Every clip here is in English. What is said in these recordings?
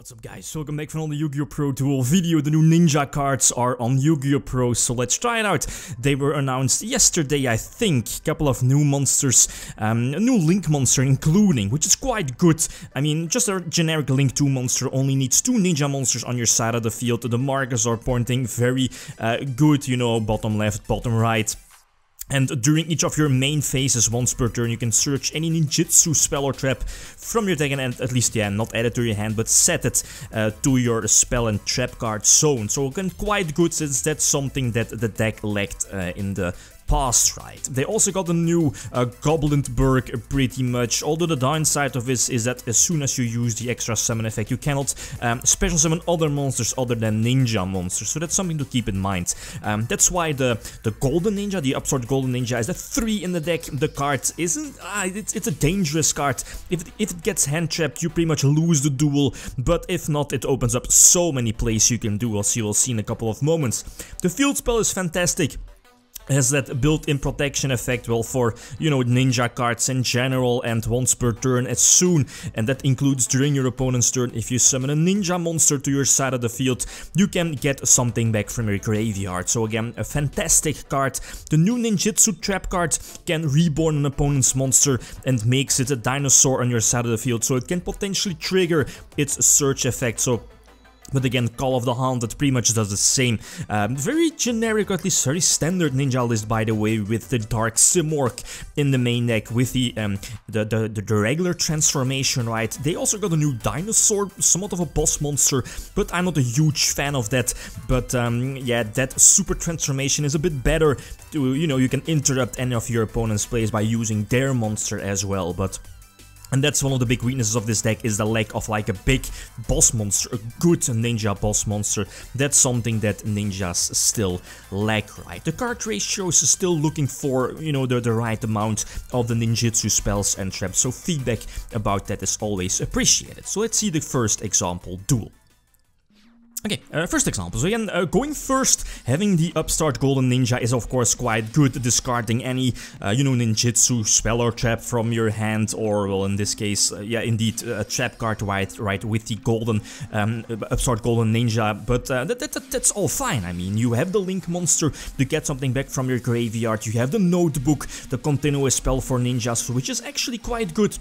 What's up guys, welcome back from the YgoPro duel video. The new ninja cards are on YgoPro, so let's try it out. They were announced yesterday, I think. A couple of new monsters, a new Link monster including, which is quite good. I mean, just a generic Link 2 monster only needs 2 ninja monsters on your side of the field. The markers are pointing very good, you know, bottom left, bottom right. And during each of your main phases, once per turn, you can search any ninjutsu spell or trap from your deck and at least, yeah, not add it to your hand, but set it to your spell and trap card zone. So again, quite good, since that's something that the deck lacked in the past, right? They also got a new Goblinberg pretty much, although the downside of this is that as soon as you use the extra summon effect, you cannot special summon other monsters other than ninja monsters, so that's something to keep in mind. That's why the golden ninja, the upstart golden ninja, is at 3 in the deck. The card isn't, it's a dangerous card. If it gets hand trapped, you pretty much lose the duel, but if not, it opens up so many plays you can do, as you will see in a couple of moments. The field spell is fantastic. Has that built-in protection effect, well, for, you know, ninja cards in general, and once per turn as soon, and that includes during your opponent's turn. If you summon a ninja monster to your side of the field, you can get something back from your graveyard. So again, a fantastic card. The new ninjutsu trap card can reborn an opponent's monster and makes it a dinosaur on your side of the field, so it can potentially trigger its search effect. So, but again, Call of the Haunted pretty much does the same. Very generic, or at least very standard ninja list, by the way, with the Dark Simorgh in the main deck, with the regular transformation, right? They also got a new dinosaur, somewhat of a boss monster, but I'm not a huge fan of that. But yeah, that super transformation is a bit better. You know, you can interrupt any of your opponent's plays by using their monster as well, but... And that's one of the big weaknesses of this deck, is the lack of like a big boss monster, a good ninja boss monster. That's something that ninjas still lack, right? The card ratio is still looking for, you know, the right amount of the ninjutsu spells and traps, so feedback about that is always appreciated. So let's see the first example, Duel. Okay, first example. So again, going first, having the upstart golden ninja is of course quite good, discarding any, you know, ninjutsu spell or trap from your hand, or, well, in this case, yeah, indeed, a trap card, right, with the golden, upstart golden ninja, but that's all fine. I mean, you have the Link monster to get something back from your graveyard, you have the notebook, the continuous spell for ninjas, which is actually quite good.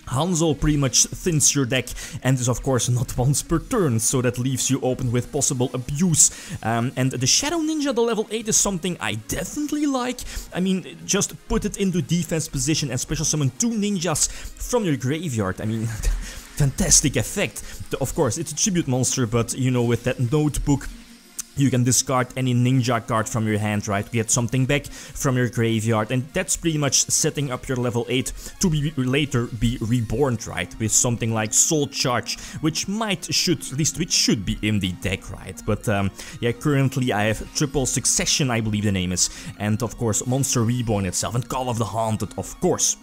Hanzo pretty much thins your deck and is of course not once per turn, so that leaves you open with possible abuse. And the Shadow Ninja, the level 8, is something I definitely like. I mean, just put it into defense position and special summon 2 ninjas from your graveyard. I mean, fantastic effect. Of course, it's a tribute monster, but you know, with that notebook, you can discard any ninja card from your hand, right? Get something back from your graveyard, and that's pretty much setting up your level 8 to be later be reborn, right? With something like Soul Charge, which should be in the deck, right? But yeah, currently I have Triple Succession, I believe the name is, and of course Monster Reborn itself, and Call of the Haunted, of course.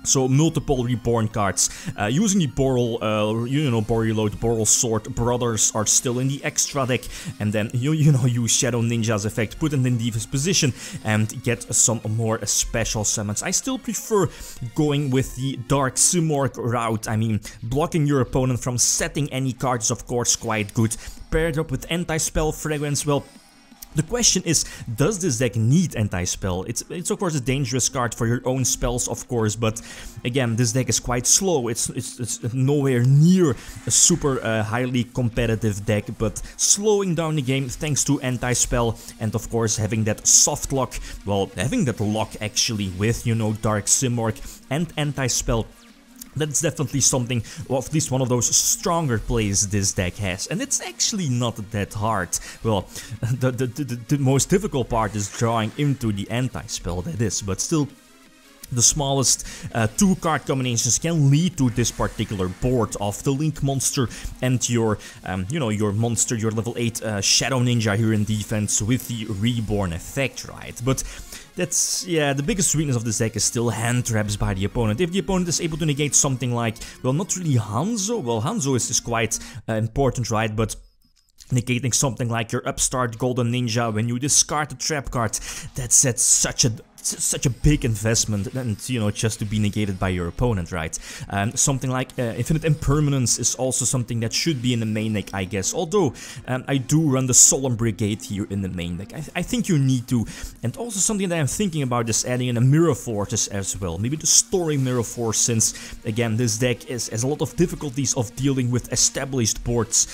So multiple reborn cards. Using the Boral, you know, Boreload, Boral Sword Brothers are still in the extra deck, and then you know, use Shadow Ninja's effect, put it in defense position, and get some more special summons. I still prefer going with the Dark Simorgh route. I mean, blocking your opponent from setting any cards, of course, quite good. Paired up with Anti-Spell Fragrance, well, the question is, does this deck need anti-spell? It's of course a dangerous card for your own spells, of course, but again, this deck is quite slow. It's nowhere near a super highly competitive deck, but slowing down the game thanks to anti-spell, and of course having that soft lock, well, having that lock actually with, you know, Dark Simorgh and anti-spell. That's definitely something, or at least one of those stronger plays this deck has, and it's actually not that hard. Well, the most difficult part is drawing into the anti-spell, that is, but still, the smallest 2 card combinations can lead to this particular board of the Link monster and your, you know, your monster, your level 8 Shadow Ninja here in defense with the Reborn effect, right? But that's, yeah, the biggest weakness of this deck is still hand traps by the opponent. If the opponent is able to negate something like, well, not really Hanzo, well, Hanzo is quite important, right, but negating something like your upstart golden ninja when you discard the trap card, that sets such a such a big investment, and you know, just to be negated by your opponent, right? Something like Infinite Impermanence is also something that should be in the main deck, I guess. Although I do run the Solemn Brigade here in the main deck. I think you need to. And also something that I'm thinking about is adding in a Mirror Fortress as well. Maybe the Story Mirror Force, since again this deck has a lot of difficulties of dealing with established boards.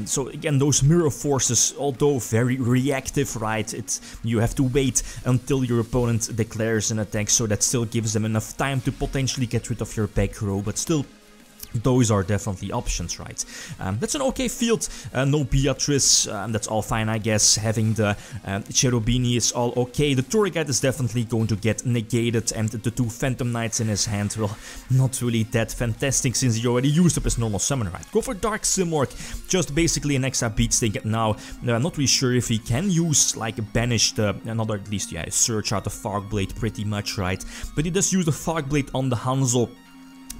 So again, those Mirror Forces, although very reactive, right? You have to wait until your opponent declares an attack, so that still gives them enough time to potentially get rid of your back row, but still, those are definitely options, right? That's an okay field, no Beatrice, that's all fine, I guess. Having the Cherubini is all okay. The Torghast is definitely going to get negated, and the 2 Phantom Knights in his hand, well, not really that fantastic since he already used up his normal summon, right? Go for Dark Simorgh, just basically an extra beat stick now. I'm not really sure if he can use, like, banish another, at least, yeah, search out the Fogblade pretty much, right? But he does use the Fogblade on the Hanzo,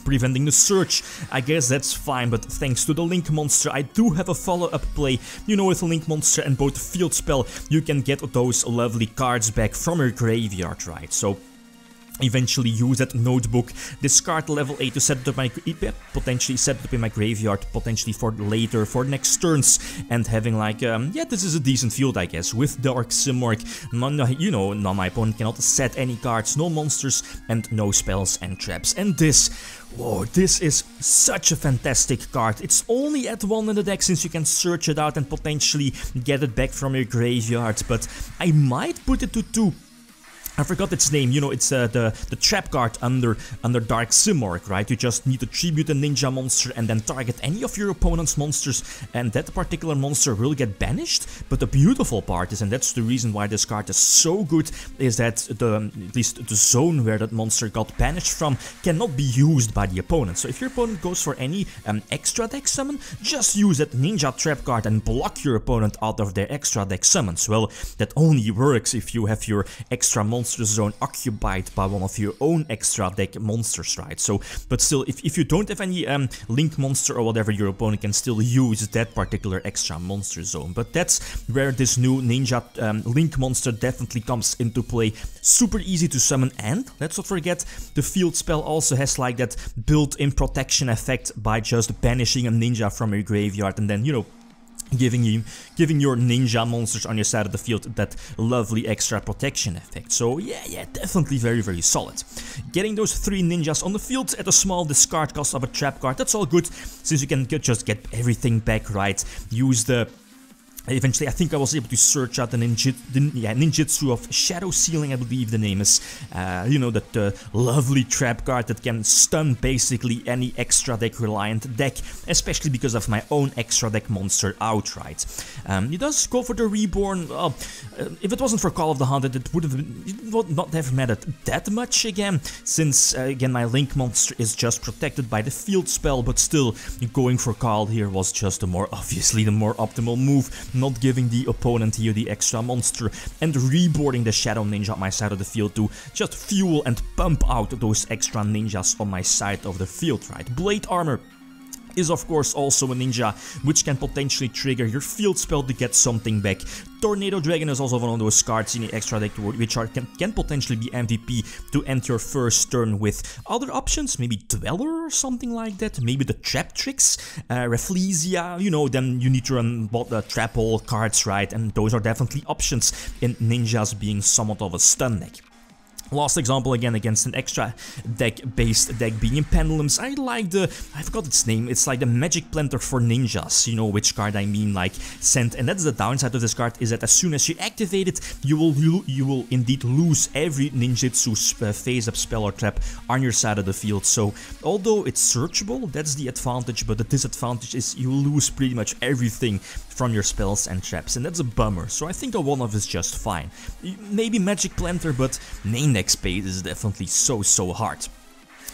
preventing the search. I guess that's fine, but thanks to the Link Monster, I do have a follow-up play. You know, with the Link Monster and both Field Spell, you can get those lovely cards back from your graveyard, right? So eventually use that notebook, discard level 8 to set it up potentially set it up in my graveyard, potentially for later, for next turns, and having like, yeah, this is a decent field, I guess, with Dark Simorgh. You know, now my opponent cannot set any cards, no monsters, and no spells and traps. And this, whoa, this is such a fantastic card. It's only at 1 in the deck, since you can search it out and potentially get it back from your graveyard, but I might put it to 2. I forgot its name, you know, it's the trap card under Dark Simorgh, right? You just need to tribute a ninja monster and then target any of your opponent's monsters, and that particular monster will get banished. But the beautiful part is, and that's the reason why this card is so good, is that at least the zone where that monster got banished from cannot be used by the opponent. So if your opponent goes for any extra deck summon, just use that ninja trap card and block your opponent out of their extra deck summons. Well, that only works if you have your extra monster zone occupied by one of your own extra deck monsters, right? So, but still, if you don't have any Link Monster or whatever, your opponent can still use that particular extra monster zone. But that's where this new Ninja Link Monster definitely comes into play. Super easy to summon, and let's not forget, the Field Spell also has like that built-in protection effect by just banishing a ninja from your graveyard, and then, you know, giving your ninja monsters on your side of the field that lovely extra protection effect. So yeah, definitely very, very solid. Getting those 3 ninjas on the field at a small discard cost of a trap card, that's all good, since you can just get everything back, right? Use the... Eventually, I think I was able to search out the ninjutsu of Shadow Sealing, I believe the name is. You know, that lovely trap card that can stun basically any extra deck reliant deck, especially because of my own extra deck monster outright. He does go for the Reborn. If it wasn't for Call of the Hunted, it would not have mattered that much again, since again my Link Monster is just protected by the Field Spell, but still going for Call here was just obviously the more optimal move. Not giving the opponent here the extra monster, and reboarding the Shadow Ninja on my side of the field to just fuel and pump out those extra ninjas on my side of the field, right? Blade Armor is of course also a ninja, which can potentially trigger your Field Spell to get something back. Tornado Dragon is also one of those cards in the extra deck which can potentially be MVP to end your first turn with. Other options, maybe Dweller or something like that, maybe the Trap Tricks, Rafflesia, you know, then you need to run the Trap Hole cards, right? And those are definitely options in ninjas being somewhat of a stun deck. Last example again against an extra deck-based deck being in Pendulums. I like I forgot its name, it's like the Magic Planter for ninjas, you know which card I mean, like Sent. And that's the downside of this card, is that as soon as you activate it, you will indeed lose every ninjutsu phase-up spell or trap on your side of the field. So although it's searchable, that's the advantage, but the disadvantage is you lose pretty much everything from your spells and traps, and that's a bummer. So I think a one-off is just fine. Maybe Magic Planter, but main deck space is definitely so hard.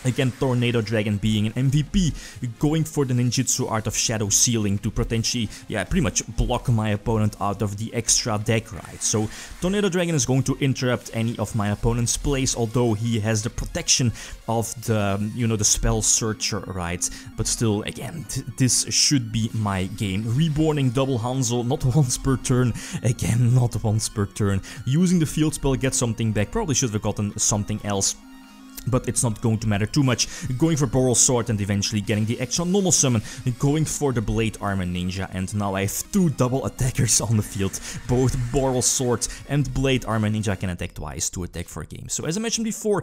Again, Tornado Dragon being an MVP, going for the ninjutsu Art of Shadow Sealing to potentially, yeah, pretty much block my opponent out of the extra deck, right? So Tornado Dragon is going to interrupt any of my opponent's plays, although he has the protection of the, you know, the Spell Searcher, right? But still, again, this should be my game. Reborning double Hanzo, not once per turn, again, not once per turn. Using the field spell, get something back, probably should have gotten something else, but it's not going to matter too much. Going for Boral Sword and eventually getting the extra normal summon, going for the Blade Armor Ninja, and now I have 2 double attackers on the field. Both Boral Sword and Blade Armor Ninja can attack twice to attack for a game. So as I mentioned before,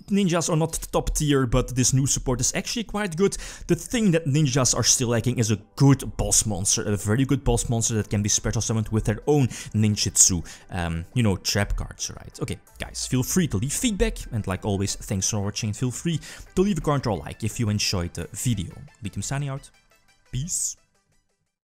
ninjas are not top tier, but this new support is actually quite good. The thing that ninjas are still lacking is a good boss monster, a very good boss monster that can be special summoned with their own ninjutsu, you know, trap cards, right? Okay, guys, feel free to leave feedback, and like always, thanks for watching. Feel free to leave a comment or a like if you enjoyed the video. Lithium signing out. Peace.